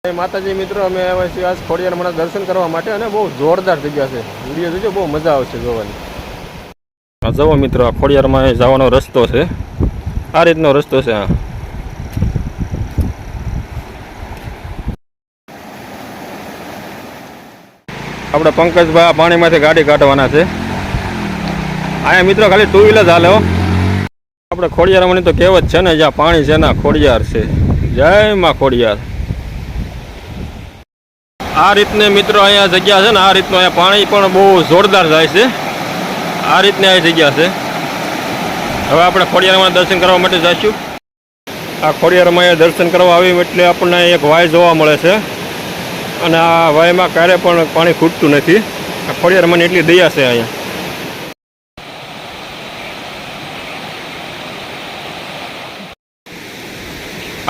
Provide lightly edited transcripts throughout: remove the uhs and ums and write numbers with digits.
માતાજી મિત્રો અમે આવ્યા છીએ આજ ખોડિયારમાં દર્શન કરવા માટે અને બહુ જોરદાર જગ્યા છે. વિડીયો જોજો, બહુ મજા આવશે જોવાની. આ જુઓ મિત્રો, આ ખોડિયારમાં જવાનો રસ્તો છે. આ રીતનો રસ્તો છે. આપણે પંકજભાઈ પાણીમાંથી ગાડી કાઢવાના છે. અહીંયા મિત્રો ખાલી ટુ વ્હીલર જ હાલે હો. આપણે ખોડિયારની તો કહેવત છે ને, જ્યાં પાણી છે ને ખોડિયાર છે. જય માં ખોડિયાર. આ રીતની મિત્રો અહીંયા જગ્યા છે ને, આ રીતનું અહીંયા પાણી પણ બહુ જોરદાર જાય છે. આ રીતની આ જગ્યા છે. હવે આપણે ખોડિયારમાં દર્શન કરવા માટે જઈશું. આ ખોડિયારમાં દર્શન કરવા આવી એટલે આપણને એક વાય જોવા મળે છે અને આ વાયમાં ક્યારે પણ પાણી ખૂટતું નથી. આ ખોડિયારમાં એટલી દયા છે અહીંયા.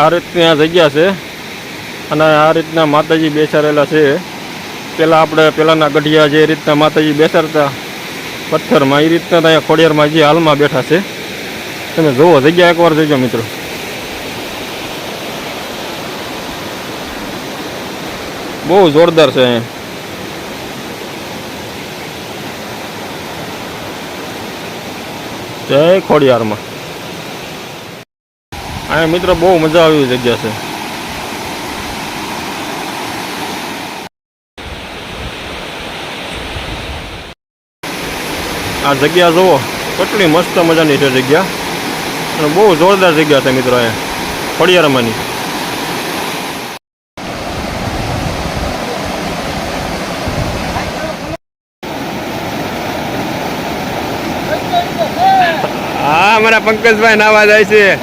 આ રીતની આ જગ્યા છે અને આ રીતના માતાજી બેસાડેલા છે. પહેલાંના ગઢિયા જે રીતના માતાજી બેસાડતા પથ્થરમાં, એ રીતના અહીંયા ખોડિયારમાં જે હાલમાં બેઠા છે. તમે જુઓ, જગ્યા એકવાર જોજો મિત્રો. બહુ જોરદાર છે અહીંયા. જય ખોડિયારમાં. અહીંયા મિત્રો બહુ મજા આવી જગ્યા છે. આ જગ્યા જુઓ, કેટલી મસ્ત મજાની છે જગ્યા અને બહુ જોરદાર જગ્યા છે મિત્રો અહીંયા ખોડિયારમાંની. હા, અમારા પંકજભાઈ નાવા જાય છે.